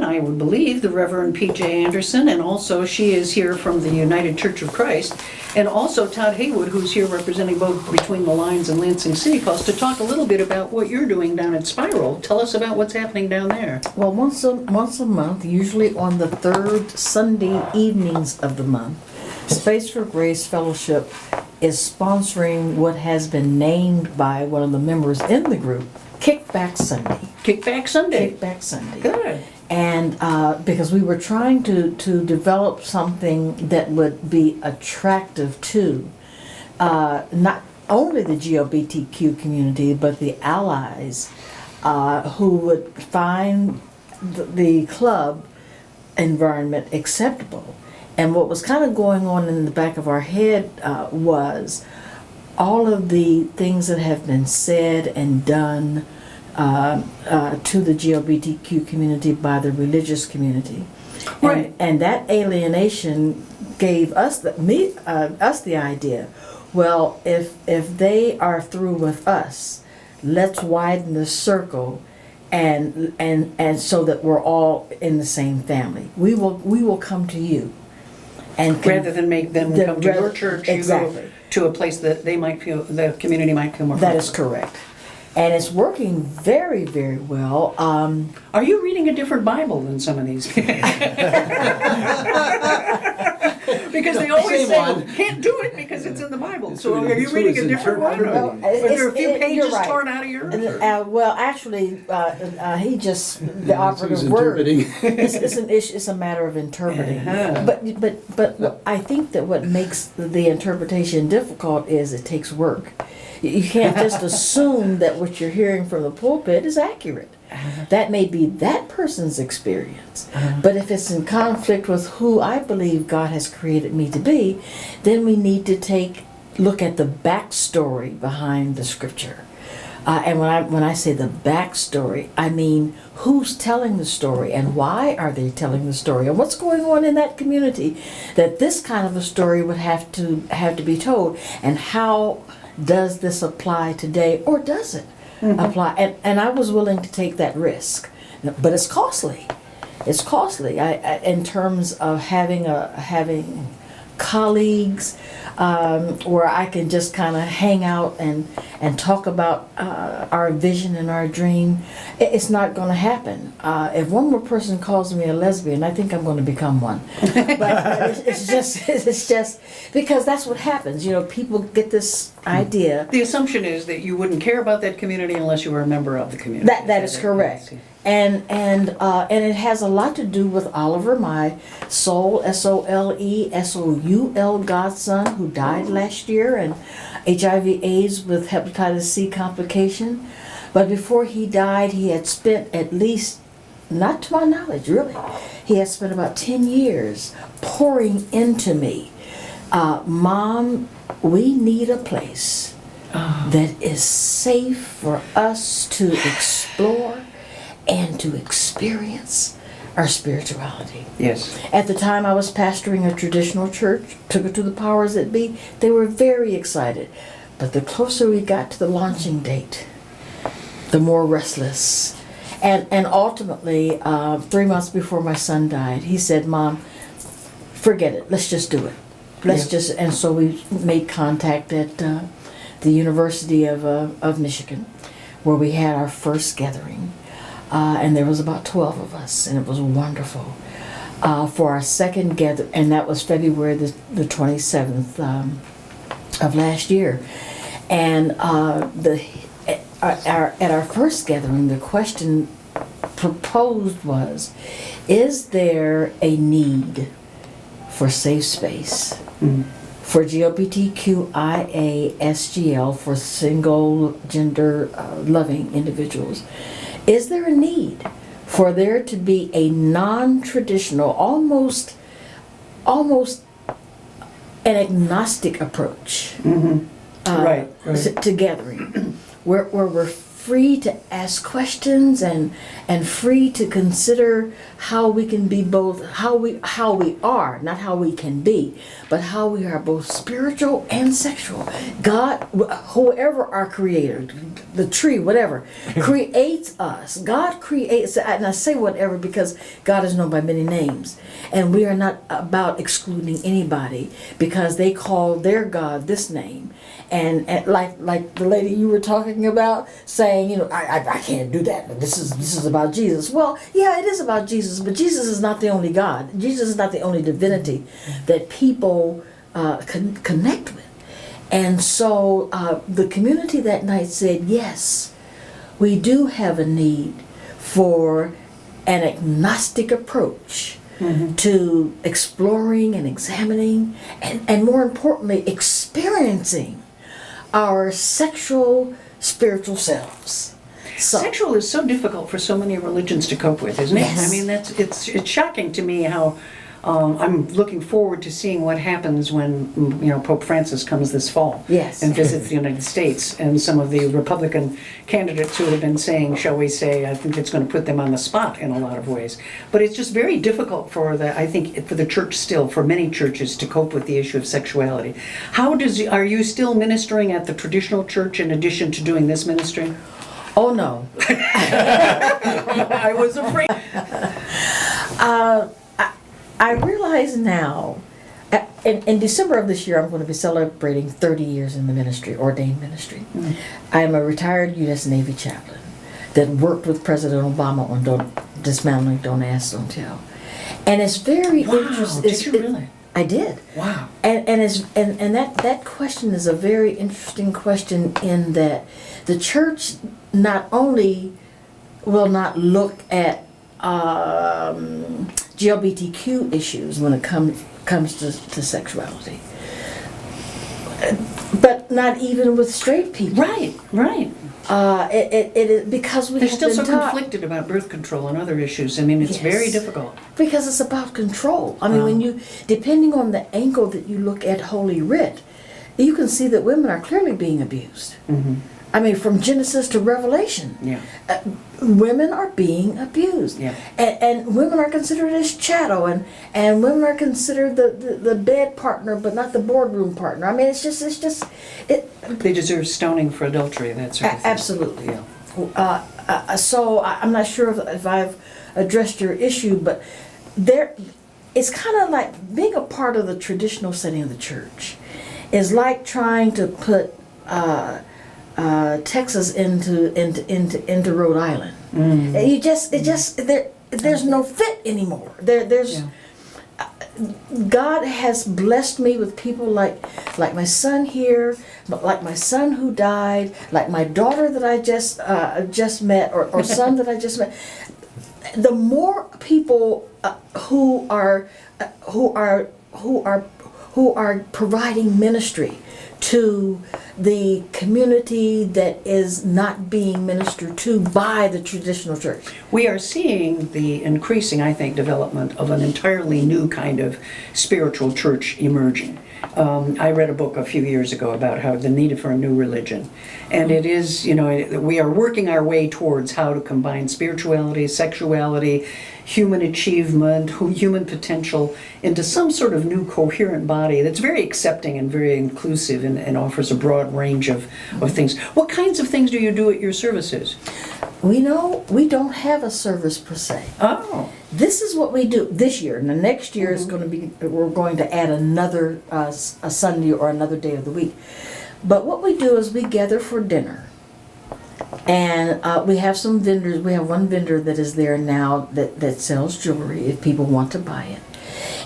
I would believe, the Reverend P.J. Anderson, and also she is here from the United Church of Christ, and also Todd Heywood, who's here representing both Between the Lines and Lansing City Pulse, to talk a little bit about what you're doing down at Spiral. Tell us about what's happening down there. Well, once a month, usually on the third Sunday evenings of the month, Space for Grace Fellowship is sponsoring what has been named by one of the members in the group, Kickback Sunday. Kickback Sunday. Kickback Sunday. Good. And because we were trying to develop something that would be attractive to not only the LGBTQ community, but the allies who would find the club environment acceptable. And what was kind of going on in the back of our head was all of the things that have been said and done to the LGBTQ community by the religious community, Right. and that alienation gave us the idea. Well, if they are through with us, let's widen the circle, and so that we're all in the same family. We will come to you, and Rather than make them come to your church, exactly. you go to a place that they might feel, the community might feel more That is comfortable. correct. And it's working very, very well. Are you reading a different Bible than some of these? Because they always Same say, one. can't do it because it's in the Bible. So what are it- you that's what reading a it's different one? interpreted. Or are there a few You're pages right. torn out of yours? Well, actually, he just the That's what operative he's word. interpreting. It's an issue. It's a matter of interpreting. Uh-huh. But I think that what makes the interpretation difficult is it takes work. You can't just assume that what you're hearing from the pulpit is accurate. That may be that person's experience. But if it's in conflict with who I believe God has created me to be, then we need to look at the backstory behind the scripture. And when I say the backstory, I mean who's telling the story and why are they telling the story and what's going on in that community that this kind of a story would have to be told, and how does this apply today, or does it apply? And I was willing to take that risk, but it's costly. It's costly. I in terms of having colleagues where I can just kind of hang out and talk about our vision and our dream. It's not going to happen. If one more person calls me a lesbian, I think I'm going to become one. But it's just because that's what happens. You know, people get this idea. The assumption is that you wouldn't care about that community unless you were a member of the community. That is correct. And it has a lot to do with Oliver, my soul, SOLE, godson, who died last year, and HIV/AIDS with hepatitis C complication. But before he died, he had spent at least, not to my knowledge really, he had spent about 10 years pouring into me. Mom, we need a place that is safe for us to explore and to experience our spirituality. Yes. At the time I was pastoring a traditional church, took it to the powers that be. They were very excited. But the closer we got to the launching date, the more restless. And ultimately, 3 months before my son died, he said, Mom, forget it. Let's just do it. And so we made contact at the University of Michigan, where we had our first gathering. And there was about 12 of us, and it was wonderful. For our second gathering, and that was February the 27th of last year. And at our first gathering, the question proposed was, is there a need for safe space? For LGBTQIA, SGL, for single gender loving individuals? Is there a need for there to be a non-traditional, almost an agnostic approach Right. to gathering, where we're free to ask questions and free to consider how we can be both, how we are, not how we can be, but how we are both spiritual and sexual. God, whoever our creator, the tree, whatever, creates us. God creates, and I say whatever because God is known by many names. And we are not about excluding anybody because they call their God this name. And like the lady you were talking about saying, you know, I can't do that. This is about Jesus. Well, yeah, it is about Jesus, but Jesus is not the only God. Jesus is not the only divinity that people connect with. And so the community that night said, yes, we do have a need for an agnostic approach to exploring and examining and more importantly, experiencing our sexual, spiritual selves. So, sexual is so difficult for so many religions to cope with, isn't it? Yes. I mean, it's shocking to me how I'm looking forward to seeing what happens when Pope Francis comes this fall Yes. and visits the United States, and some of the Republican candidates who have been saying, shall we say, I think it's going to put them on the spot in a lot of ways. But it's just very difficult for the church still, for many churches, to cope with the issue of sexuality. Are you still ministering at the traditional church in addition to doing this ministry? oh no. I was afraid. I realize now, in December of this year, I'm going to be celebrating 30 years in the ministry, ordained ministry. I am a retired U.S. Navy chaplain that worked with President Obama on dismantling Don't Ask, Don't Tell. And it's very interesting. Did you really? I did. Wow. And that question is a very interesting question in that the church not only will not look at LGBTQ issues when it comes to sexuality, but not even with straight people. Right. It because we They're have still been so taught, conflicted about birth control and other issues. I mean, it's Yes. very difficult. because it's about control. I mean, when you, depending on the angle that you look at Holy Writ, you can see that women are clearly being abused. I mean, from Genesis to Revelation, Yeah. Women are being abused. Yeah. And women are considered as chattel, and women are considered the bed partner, but not the boardroom partner. I mean, it's just They deserve stoning for adultery, that sort of thing. absolutely. Yeah. So I'm not sure if I've addressed your issue, but it's kind of like being a part of the traditional setting of the church is like trying to put Texas into Rhode Island. There's no fit anymore. God has blessed me with people like my son here, but like my son who died, like my daughter that I just met, or son that I just met. The more people who are providing ministry to the community that is not being ministered to by the traditional church. We are seeing the increasing, I think, development of an entirely new kind of spiritual church emerging. I read a book a few years ago about how the need for a new religion. And it is, we are working our way towards how to combine spirituality, sexuality, human achievement, human potential into some sort of new coherent body that's very accepting and very inclusive and offers a broad range of things. What kinds of things do you do at your services? We don't have a service per se. Oh. This is what we do this year, and the next year is going to be, we're going to add another a Sunday or another day of the week. But what we do is we gather for dinner. And we have some vendors. We have one vendor that is there now that sells jewelry if people want to buy it.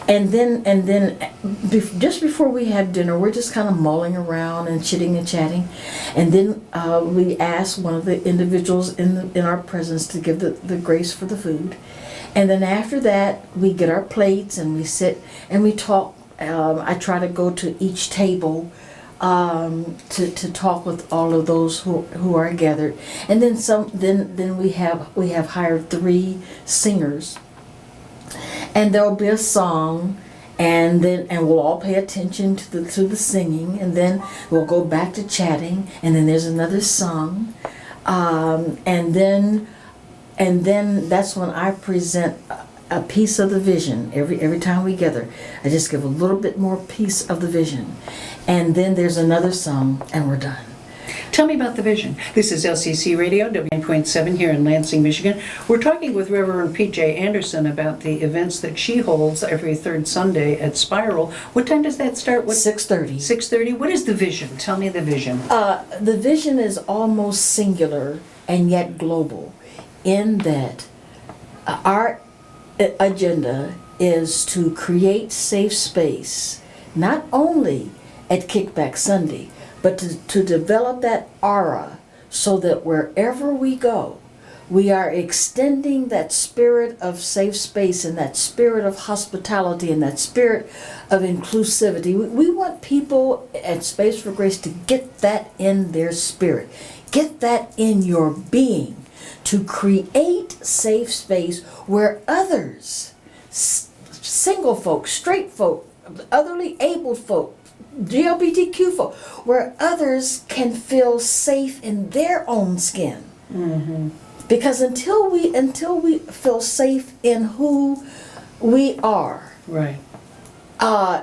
And then just before we have dinner, we're just kind of mulling around and chitting and chatting. And then we ask one of the individuals in our presence to give the grace for the food. And then after that, we get our plates and we sit and we talk. I try to go to each table to talk with all of those who are gathered, and then some. Then we have hired 3 singers, and there'll be a song, and we'll all pay attention to the singing, and then we'll go back to chatting, and then there's another song. And then that's when I present a piece of the vision. Every time we gather, I just give a little bit more piece of the vision. And then there's another song, and we're done. Tell me about the vision. This is LCC Radio, W9.7 here in Lansing, Michigan. We're talking with Reverend P.J. Anderson about the events that she holds every third Sunday at Spiral. What time does that start? 6:30. 6:30. What is the vision? Tell me the vision. The vision is almost singular and yet global, in that our agenda is to create safe space, not only at Kickback Sunday, but to develop that aura so that wherever we go, we are extending that spirit of safe space and that spirit of hospitality and that spirit of inclusivity. We want people at Space for Grace to get that in their spirit, get that in your being, to create safe space where others, single folk, straight folk, otherly abled folk, LGBTQ folk, where others can feel safe in their own skin. Mm-hmm. Because until we feel safe in who we are, right,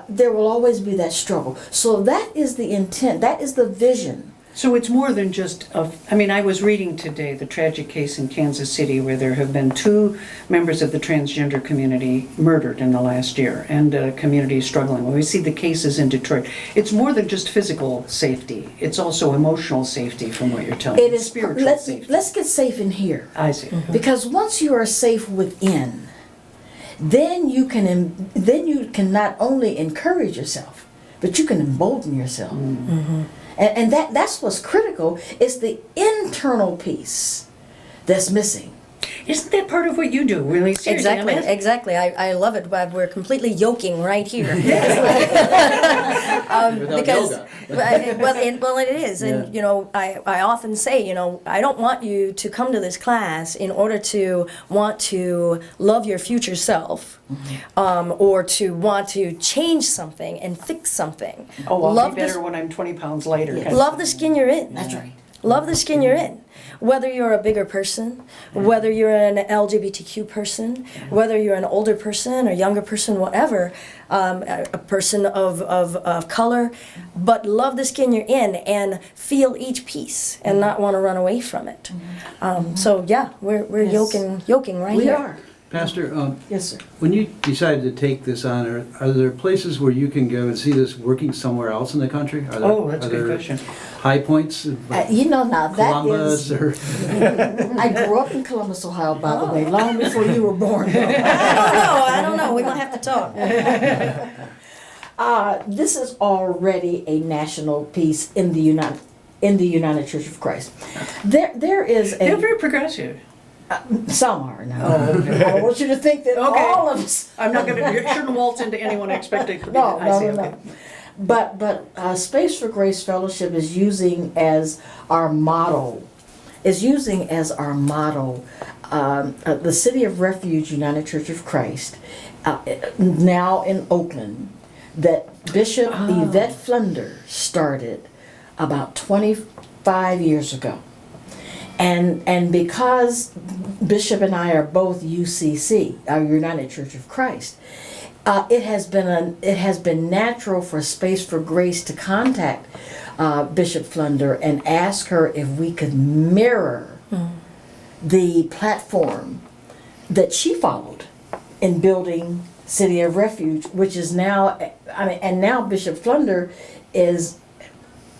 there will always be that struggle. So that is the intent. That is the vision. So it's more than just I was reading today the tragic case in Kansas City where there have been 2 members of the transgender community murdered in the last year, and a community struggling. When we see the cases in Detroit, it's more than just physical safety. It's also emotional safety, from what you're telling me. It is spiritual safety. Let's get safe in here. I see. Mm-hmm. Because once you are safe within, then you can not only encourage yourself, but you can embolden yourself. Mm-hmm. And that's what's critical, is the internal piece that's missing. Isn't that part of what you do, really? Seriously, Exactly. I love it, but we're completely yoking right here. Because, yoga. well, it is. And, I often say, I don't want you to come to this class in order to want to love your future self, or to want to change something and fix something. Oh, I'll be better when I'm 20 pounds lighter. Yes. Love the skin you're in. That's right. Love the skin you're in. Whether you're a bigger person, whether you're an LGBTQ person, whether you're an older person or younger person, whatever, a person of color, but love the skin you're in and feel each piece and not want to run away from it. So yeah, we're Yes. yoking right We here. are. Pastor, Yes, sir. when you decided to take this on, are there places where you can go and see this working somewhere else in the country? That's a good question. High points? Now Columbus that is. or I grew up in Columbus, Ohio, by the way, long before you were born. I don't know. We might have to talk. This is already a national piece in the United Church of Christ. There is a. They're very progressive. Some are now. I don't want you to think that all of us. I'm not going to. You shouldn't waltz into anyone expecting. No. But Space for Grace Fellowship is using as our motto. The City of Refuge United Church of Christ, now in Oakland, that Bishop Yvette Flunder started about 25 years ago. And because Bishop and I are both UCC, our United Church of Christ, it has been natural for Space for Grace to contact Bishop Flunder and ask her if we could mirror the platform that she followed in building City of Refuge, which is now, and now Bishop Flunder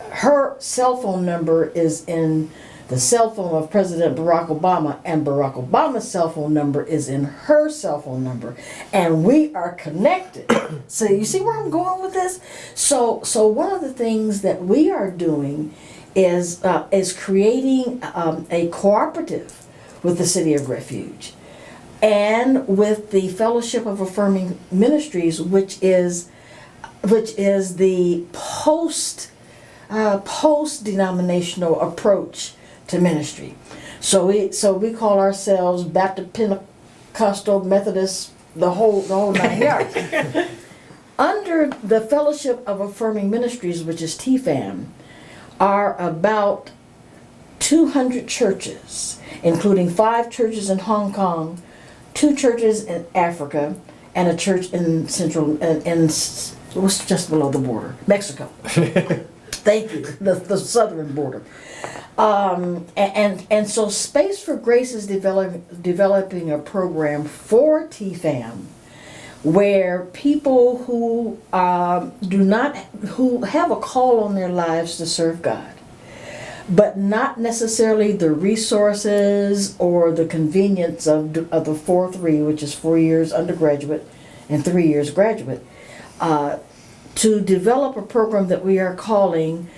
her cell phone number is in the cell phone of President Barack Obama, and Barack Obama's cell phone number is in her cell phone number, and we are connected. So you see where I'm going with this? So one of the things that we are doing is creating a cooperative with the City of Refuge, and with the Fellowship of Affirming Ministries, which is the post-denominational approach to ministry. So we call ourselves Baptist, Pentecostal, Methodist, the whole 9 yards. Under the Fellowship of Affirming Ministries, which is TFAM, are about 200 churches, including 5 churches in Hong Kong, 2 churches in Africa, and a church in what's just below the border, Mexico. Thank you, the southern border. And so Space for Grace is developing a program for TFAM where people who who have a call on their lives to serve God, but not necessarily the resources or the convenience of the 4-3, which is 4 years undergraduate and 3 years graduate, to develop a program that we are calling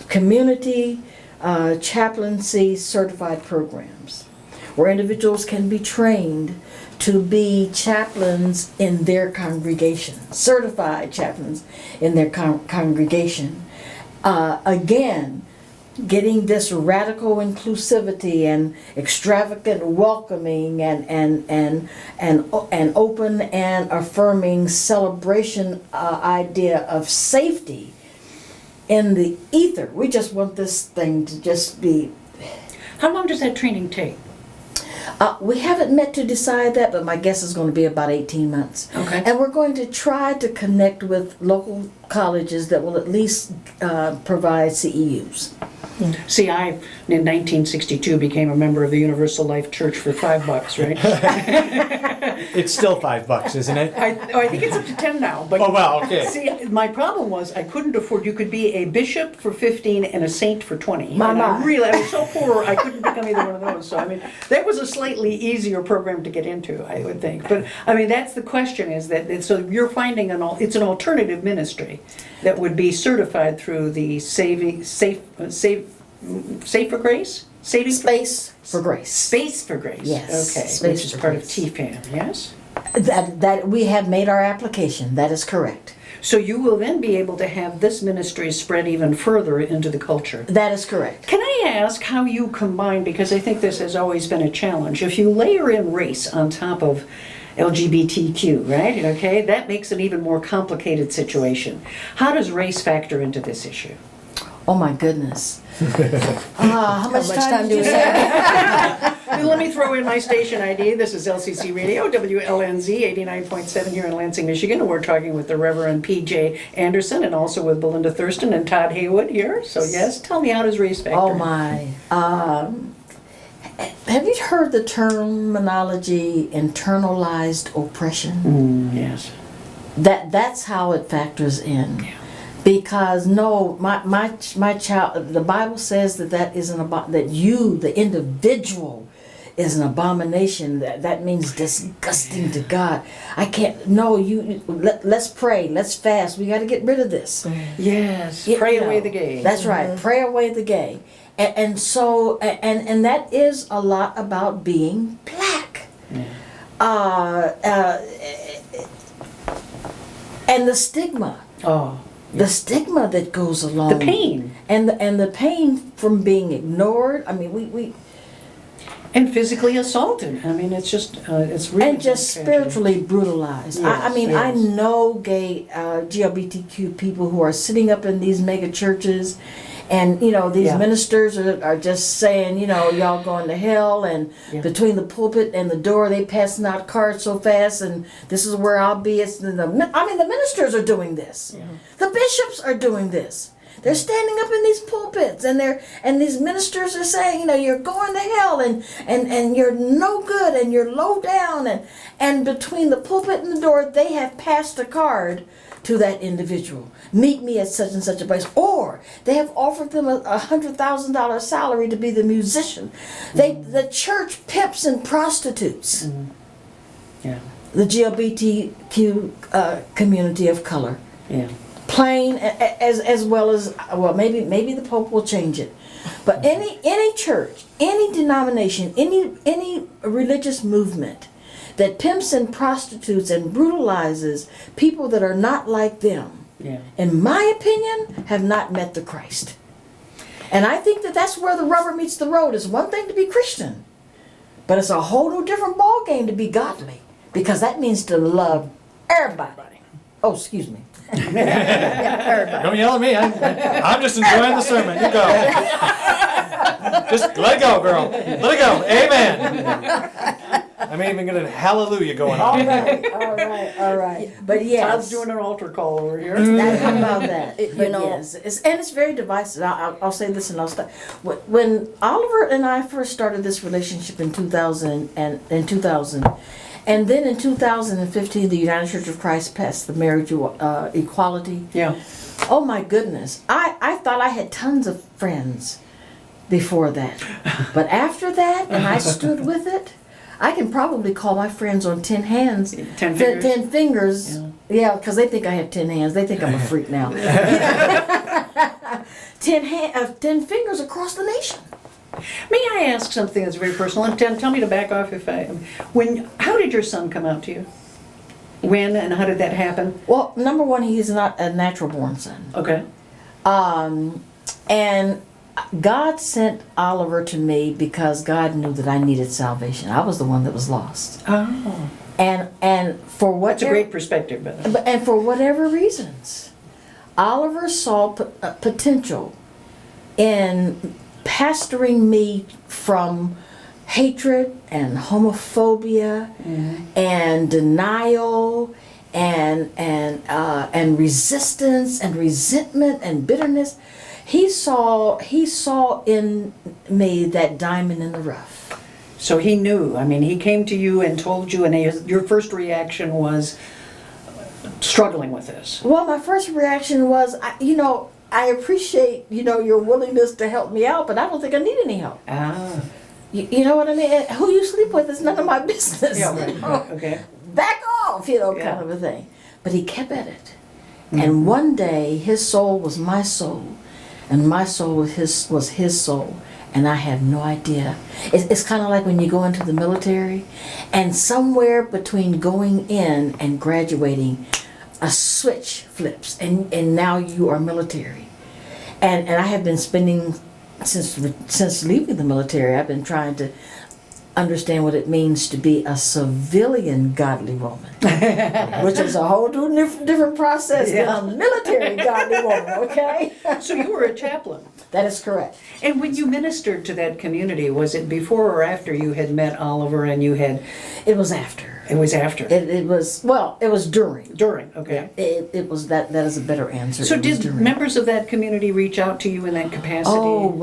community chaplaincy certified programs, where individuals can be trained to be chaplains in their congregation, certified chaplains in their congregation. Again, getting this radical inclusivity and extravagant welcoming and open and affirming celebration idea of safety in the ether. We just want this thing to just be. How long does that training take? We haven't met to decide that, but my guess is going to be about 18 months. Okay. And we're going to try to connect with local colleges that will at least provide CEUs. See, I, in 1962, became a member of the Universal Life Church for $5, right? It's still $5, isn't it? I think it's up to 10 now. But Oh, wow, okay. See, my problem was I couldn't afford. You could be a bishop for 15 and a saint for 20. My. I was so poor I couldn't become either one of those. So I mean, that was a slightly easier program to get into, I would think. But I mean, that's the question: is that so you're finding it's an alternative ministry that would be certified through the Safe for Grace? Space for Grace. Space for Grace. Yes. Okay. Space Which is for part Grace. of TFAM, yes? That we have made our application. That is correct. So you will then be able to have this ministry spread even further into the culture. That is correct. Can I ask how you combine, because I think this has always been a challenge, if you layer in race on top of LGBTQ, right? Okay, that makes an even more complicated situation. How does race factor into this issue? Oh my goodness. How much time do we have? Let me throw in my station ID. This is LCC Radio, WLNZ 89.7 here in Lansing, Michigan. And we're talking with the Reverend P.J. Anderson and also with Belinda Thurston and Todd Heywood here. So yes, tell me, how does race factor Oh in? my. Have you heard the terminology internalized oppression? Yes. That's how it factors in. Yeah. Because no, my child, the Bible says that isn't about that you, the individual, is an abomination. That means disgusting to God. I can't. No, let's pray. Let's fast. We got to get rid of this. Yes. You Pray know, away the gay. That's right. Pray away the gay. And so that is a lot about being black. Yeah. And the stigma. Oh. The stigma that goes along. The pain. And the pain from being ignored. I mean, we And physically assaulted. I mean, it's just, it's really. and just tragedy. spiritually brutalized. I Yes, mean, I yes. know gay LGBTQ people who are sitting up in these mega churches, and these Yeah. ministers are just saying, y'all going to hell, and Yeah. between the pulpit and the door, they passing out cards so fast, and this is where I'll be. The ministers are doing this. Yeah. The bishops are doing this. They're standing up in these pulpits, and these ministers are saying, you're going to hell, and you're no good, and you're low down, and between the pulpit and the door, they have passed a card to that individual. Meet me at such and such a place. Or they have offered them a $100,000 salary to be the musician. The church pimps and prostitutes Yeah. the GLBTQ community of color. Yeah. Plain as well as, well, maybe the Pope will change it. But any church, any denomination, any religious movement that pimps and prostitutes and brutalizes people that are not like them, Yeah. in my opinion, have not met the Christ. And I think that's where the rubber meets the road. It's one thing to be Christian, but it's a whole new different ballgame to be godly, because that means to love everybody. Oh, excuse me. Don't yell at me. I'm just enjoying the sermon. You go. Just let it go, girl. Let it go. Amen. I'm even gonna hallelujah going on. All right. But yes. Todd's doing an altar call over here. How about that? You know- yes, it's very divisive. I'll say this and I'll stop. When Oliver and I first started this relationship in 2000, and then in 2015, the United Church of Christ passed the marriage equality. Yeah. Oh my goodness! I thought I had tons of friends before that, but after that, and I stood with it. I can probably call my friends on 10 hands. 10 fingers. 10 fingers. Yeah, because they think I have 10 hands. They think I'm a freak now. 10 fingers across the nation. May I ask something that's very personal? And tell me to back off if I. How did your son come out to you? When and how did that happen? Well, number one, he is not a natural born son. Okay. And God sent Oliver to me because God knew that I needed salvation. I was the one that was lost. Oh. And for what? That's a great perspective, by the way. And for whatever reasons, Oliver saw potential in pastoring me from hatred and homophobia and denial and resistance and resentment and bitterness. He saw in me that diamond in the rough. So he knew. I mean, he came to you and told you, and your first reaction was struggling with this. Well, my first reaction was, I appreciate, your willingness to help me out, but I don't think I need any help. Ah. You know what I mean? Who you sleep with is none of my business. Yeah, right. Okay. Back off, kind of a thing. But he kept at it. And one day, his soul was my soul, and my soul was his soul. And I have no idea. It's kind of like when you go into the military, and somewhere between going in and graduating, a switch flips, and now you are military. And I have been spending, since leaving the military, I've been trying to understand what it means to be a civilian godly woman, which is a whole different process than a military godly woman, okay? So you were a chaplain. That is correct. And when you ministered to that community, was it before or after you had met Oliver and you had... It was after. It was after. It was during. During, okay. It was that is a better answer. So It was did during. members of that community reach out to you in that capacity? Oh,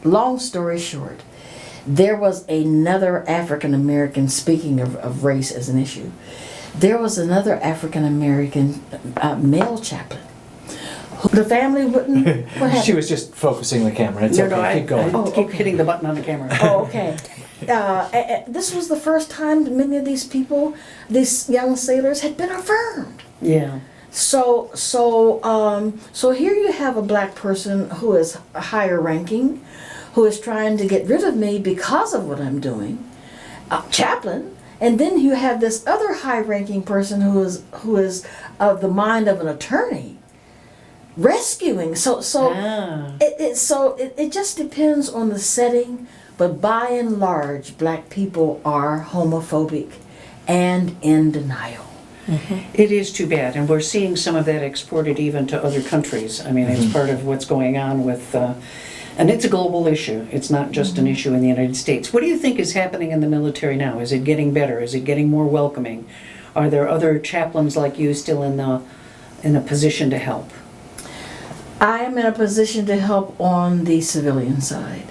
long story short, there was another African American, speaking of race as an issue, there was another African American male chaplain. The family wouldn't. What happened? She was just focusing the camera. It's okay. Keep going. I keep hitting the button on the camera. Oh, okay. This was the first time many of these people, these young sailors, had been affirmed. Yeah. So here you have a black person who is higher ranking, who is trying to get rid of me because of what I'm doing, chaplain, and then you have this other high-ranking person who is of the mind of an attorney, rescuing. It just depends on the setting, but by and large, black people are homophobic and in denial. It is too bad, and we're seeing some of that exported even to other countries. I mean, it's part of what's going on with, and it's a global issue. It's not just an issue in the United States. What do you think is happening in the military now? Is it getting better? Is it getting more welcoming? Are there other chaplains like you still in a position to help? I am in a position to help on the civilian side.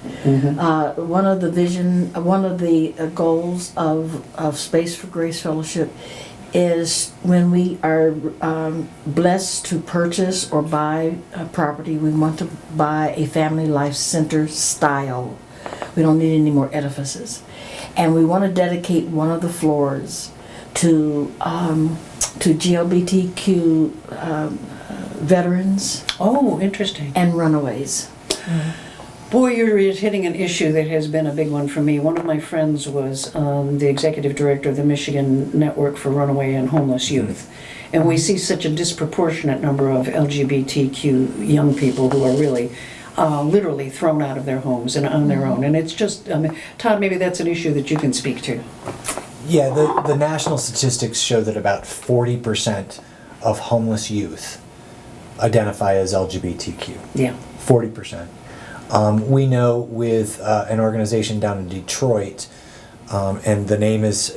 One of the goals of Space for Grace Fellowship is when we are blessed to purchase or buy a property, we want to buy a family life center style. We don't need any more edifices. And we want to dedicate one of the floors to LGBTQ veterans. Oh, interesting. And runaways. Boy, you're hitting an issue that has been a big one for me. One of my friends was the executive director of the Michigan Network for Runaway and Homeless Youth. And we see such a disproportionate number of LGBTQ young people who are really literally thrown out of their homes and on their own. And it's just, Todd, maybe that's an issue that you can speak to. Yeah, the national statistics show that about 40% of homeless youth identify as LGBTQ. Yeah. 40%. We know with an organization down in Detroit, and the name is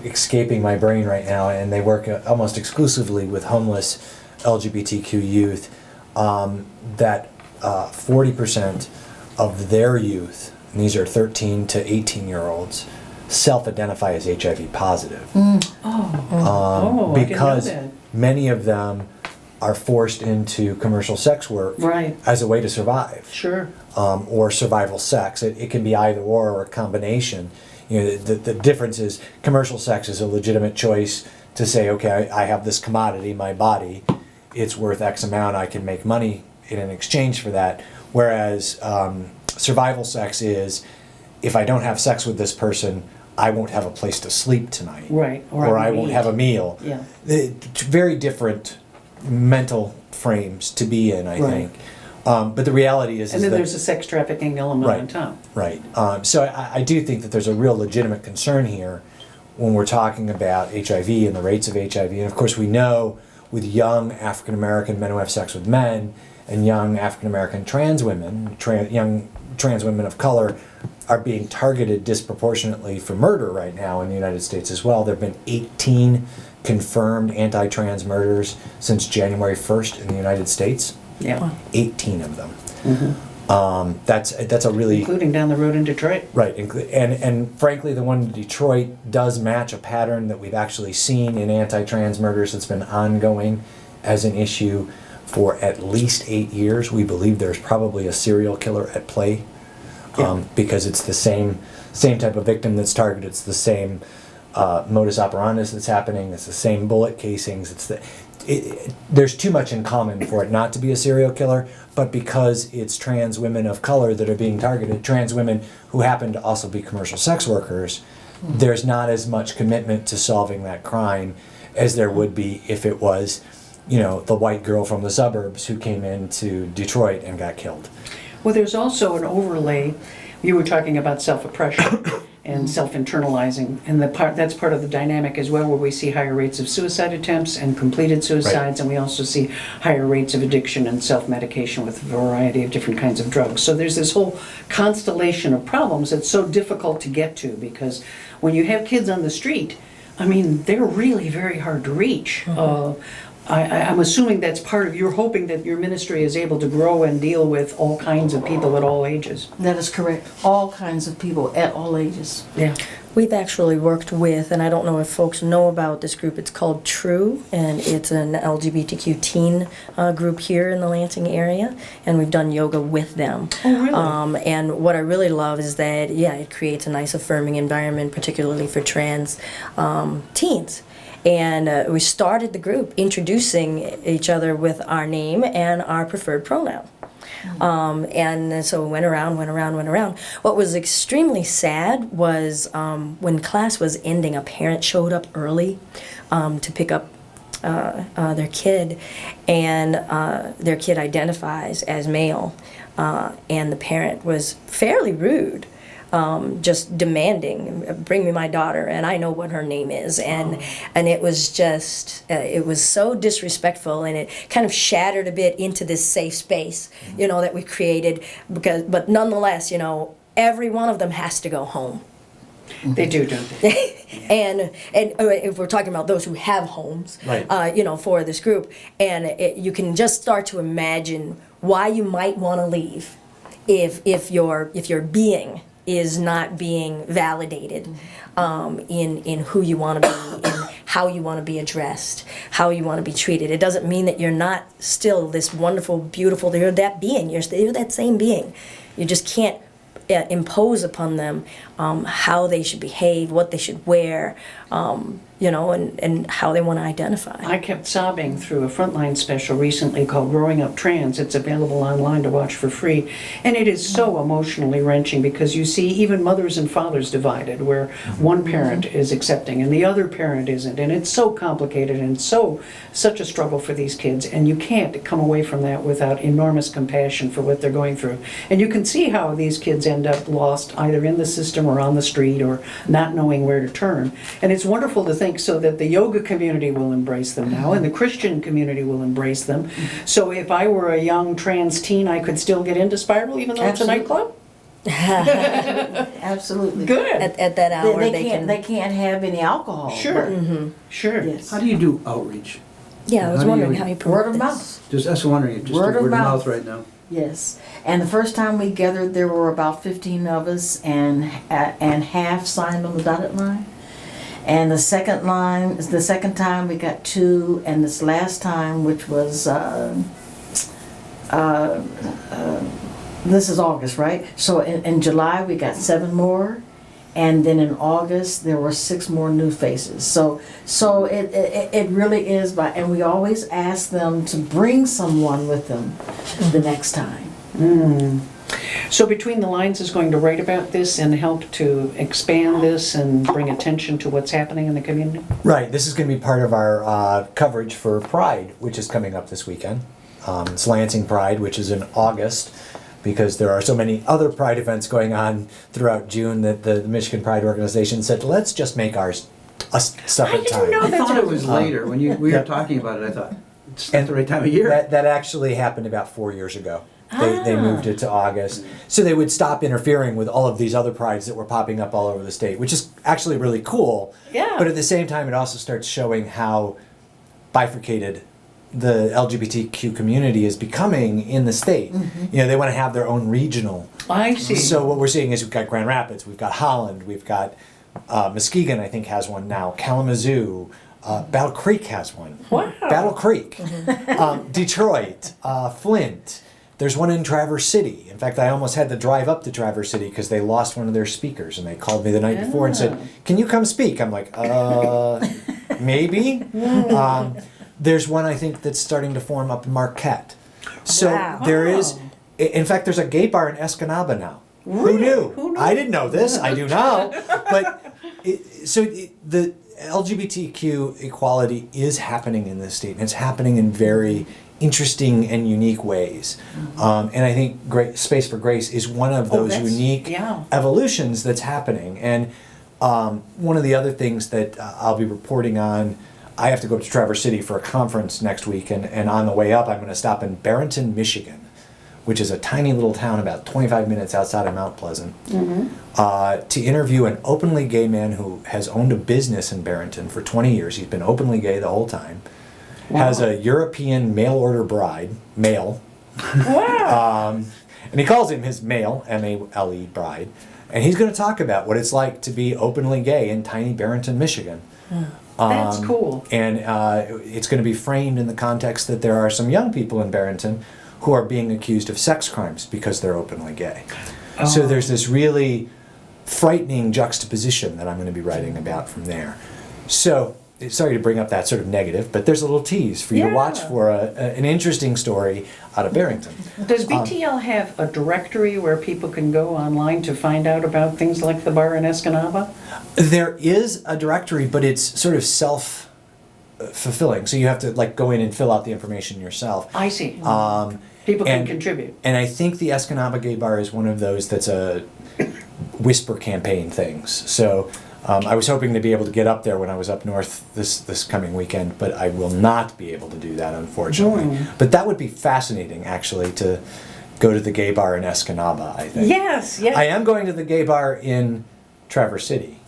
escaping my brain right now, and they work almost exclusively with homeless LGBTQ youth, that 40% of their youth, and these are 13 to 18-year-olds, self-identify as HIV positive. I didn't know Because that. many of them are forced into commercial sex work Right. as a way to survive. Sure. Or survival sex. It can be either or a combination. You know, the difference is commercial sex is a legitimate choice to say, okay, I have this commodity, my body, it's worth X amount, I can make money in an exchange for that. Whereas survival sex is, if I don't have sex with this person, I won't have a place to sleep tonight. Right. Or I won't have a meal. Yeah. Very different mental frames to be in, I Right. think. But the reality is And then that, there's a sex trafficking element Right. on top. right. So I do think that there's a real legitimate concern here when we're talking about HIV and the rates of HIV. And of course, we know with young African American men who have sex with men and young African American trans women, young trans women of color, are being targeted disproportionately for murder right now in the United States as well. There have been 18 confirmed anti-trans murders since January 1st in the United States. Yeah. 18 of them. That's a really Including down the road in Detroit. right, and frankly, the one in Detroit does match a pattern that we've actually seen in anti-trans murders that's been ongoing as an issue for at least 8 years. We believe there's probably a serial killer at play, because it's the same type of victim that's targeted. It's the same modus operandus that's happening. It's the same bullet casings. There's too much in common for it not to be a serial killer, but because it's trans women of color that are being targeted, trans women who happen to also be commercial sex workers, there's not as much commitment to solving that crime as there would be if it was, the white girl from the suburbs who came into Detroit and got killed. Well, there's also an overlay. You were talking about self-oppression and self-internalizing, and that's part of the dynamic as well, where we see higher rates of suicide attempts and completed suicides, and we also see higher rates of addiction and self-medication with a variety of different kinds of drugs. So there's this whole constellation of problems that's so difficult to get to, because when you have kids on the street, I mean, they're really very hard to reach. I'm assuming that's part of, you're hoping that your ministry is able to grow and deal with all kinds of people at all ages. That is correct. All kinds of people at all ages. Yeah. We've actually worked with, and I don't know if folks know about this group, it's called True, and it's an LGBTQ teen group here in the Lansing area, and we've done yoga with them. Oh, really? And what I really love is that, it creates a nice affirming environment, particularly for trans teens. And we started the group introducing each other with our name and our preferred pronoun. And so we went around. What was extremely sad was when class was ending, a parent showed up early to pick up their kid, and their kid identifies as male, and the parent was fairly rude. Just demanding, bring me my daughter, and I know what her name is, and it was just, it was so disrespectful, and it kind of shattered a bit into this safe space, that we created, but nonetheless, every one of them has to go home. They do, don't they? And if we're talking about those who have homes, Right. For this group, and you can just start to imagine why you might want to leave if your being is not being validated in who you want to be, in how you want to be addressed, how you want to be treated. It doesn't mean that you're not still this wonderful, beautiful, you're that being, you're that same being. You just can't impose upon them how they should behave, what they should wear, and how they want to identify. I kept sobbing through a Frontline special recently called Growing Up Trans. It's available online to watch for free. And it is so emotionally wrenching, because you see even mothers and fathers divided, where one parent is accepting and the other parent isn't. And it's so complicated and such a struggle for these kids. And you can't come away from that without enormous compassion for what they're going through. And you can see how these kids end up lost either in the system or on the street or not knowing where to turn. And it's wonderful to think think so that the yoga community will embrace them now, and the Christian community will embrace them. So if I were a young trans teen, I could still get into Spiral even though it's a Absolutely. nightclub? Absolutely. Good. At that hour, They can't have any alcohol. Sure. Sure. Yes. How do you do outreach? Yeah, I was How do wondering you- how you promote Word of this. mouth. Just, that's wondering, just Word of word of mouth. mouth right now. Yes, and the first time we gathered, there were about 15 of us, and half signed on the dotted line. And the second time we got 2, and this last time, which was this is August, right? So in July we got 7 more, and then in August there were 6 more new faces. So it really is and we always ask them to bring someone with them the next time. So Between the Lines is going to write about this and help to expand this and bring attention to what's happening in the community? Right, this is going to be part of our coverage for Pride, which is coming up this weekend. It's Lansing Pride, which is in August, because there are so many other Pride events going on throughout June that the Michigan Pride Organization said, let's just make ours a separate time. I thought it was later, when we were talking about it, I thought, it's not the right time of year. That actually happened about 4 years ago. They moved it to August. So they would stop interfering with all of these other prides that were popping up all over the state, which is actually really cool. Yeah. But at the same time, it also starts showing how bifurcated the LGBTQ community is becoming in the state. You know, they want to have their own regional. I see. So what we're seeing is we've got Grand Rapids, we've got Holland, we've got Muskegon, I think, has one now, Kalamazoo, Battle Creek has one. Wow. Battle Creek, Detroit, Flint. There's one in Traverse City. In fact, I almost had to drive up to Traverse City because they lost one of their speakers, and they called me the night before and said, "Can you come speak?" I'm like, maybe. There's one, I think, that's starting to form up in Marquette. So Wow. there is, in fact, there's a gay bar in Escanaba now. Really? Who knew? Who knew? I didn't know this. I do now. But the LGBTQ equality is happening in this state, and it's happening in very interesting and unique ways. And I think Space for Grace is one of those unique evolutions that's happening. And one of the other things that I'll be reporting on, I have to go to Traverse City for a conference next week, and on the way up I'm going to stop in Barrington, Michigan, which is a tiny little town about 25 minutes outside of Mount Pleasant, to interview an openly gay man who has owned a business in Barrington for 20 years. He's been openly gay the whole time. Has a European mail order bride, male. Wow. And he calls him his male, M-A-L-E, bride. And he's going to talk about what it's like to be openly gay in tiny Barrington, Michigan. That's cool. And it's going to be framed in the context that there are some young people in Barrington who are being accused of sex crimes because they're openly gay. So there's this really frightening juxtaposition that I'm going to be writing about from there. So, sorry to bring up that sort of negative, but there's a little tease for you to watch for an interesting story out of Barrington. Does BTL have a directory where people can go online to find out about things like the bar in Escanaba? There is a directory, but it's sort of self-fulfilling. So you have to go in and fill out the information yourself. I see. People can contribute. And I think the Escanaba Gay Bar is one of those that's a whisper campaign things. So I was hoping to be able to get up there when I was up north this coming weekend, but I will not be able to do that, unfortunately. But that would be fascinating, actually, to go to the gay bar in Escanaba, I think. Yes, yes. I am going to the gay bar in Traverse City,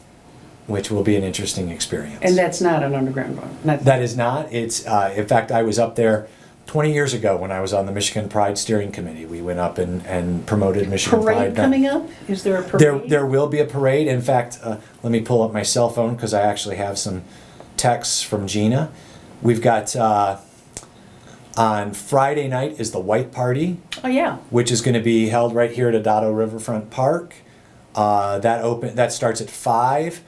which will be an interesting experience. And that's not an underground bar? That is not. It's in fact, I was up there 20 years ago when I was on the Michigan Pride Steering Committee. We went up and promoted Michigan Pride. Parade coming up? Is there a parade? There will be a parade. In fact, let me pull up my cell phone because I actually have some texts from Gina. We've got on Friday night is the White Party. Oh, yeah. Which is going to be held right here at Adado Riverfront Park. That starts at 5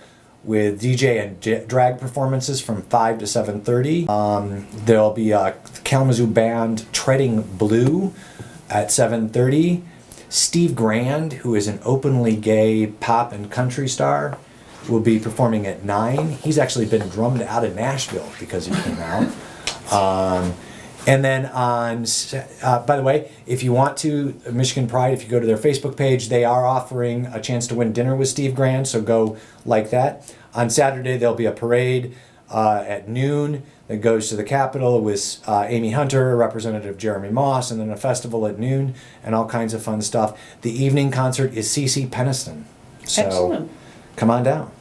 with DJ and drag performances from 5 to 7:30. There'll be a Kalamazoo band Treading Blue at 7:30. Steve Grand, who is an openly gay pop and country star, will be performing at 9. He's actually been drummed out of Nashville because he came out. And then by the way, if you want to, Michigan Pride, if you go to their Facebook page, they are offering a chance to win dinner with Steve Grand, so go like that. On Saturday, there'll be a parade at noon that goes to the Capitol with Amy Hunter, Representative Jeremy Moss, and then a festival at noon and all kinds of fun stuff. The evening concert is CeCe Peniston. So Excellent. come on down.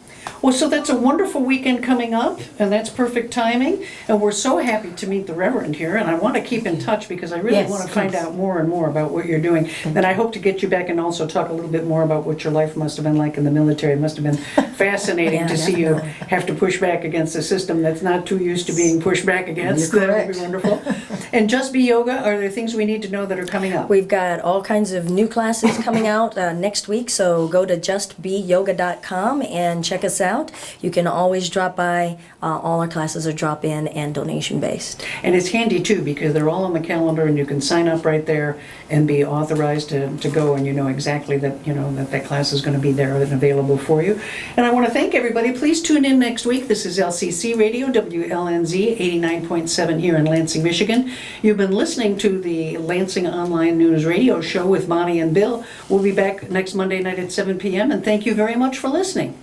Well, so that's a wonderful weekend coming up, and that's perfect timing. And we're so happy to meet the Reverend here, and I want to keep in touch because I really Yes, want to find please. out more and more about what you're doing. And I hope to get you back and also talk a little bit more about what your life must have been like in the military. It must have been fascinating Yeah, to see you definitely. have to push back against a system that's not too used to being pushed back against. You're That would be correct. wonderful. And Just Be Yoga, are there things we need to know that are coming up? We've got all kinds of new classes coming out next week, so go to justbeyoga.com and check us out. You can always drop by. All our classes are drop-in and donation-based. And it's handy too, because they're all on the calendar and you can sign up right there and be authorized to go, and you know exactly that, that class is going to be there and available for you. And I want to thank everybody. Please tune in next week. This is LCC Radio, WLNZ 89.7 here in Lansing, Michigan. You've been listening to the Lansing Online News Radio Show with Bonnie and Bill. We'll be back next Monday night at 7 p.m. and thank you very much for listening.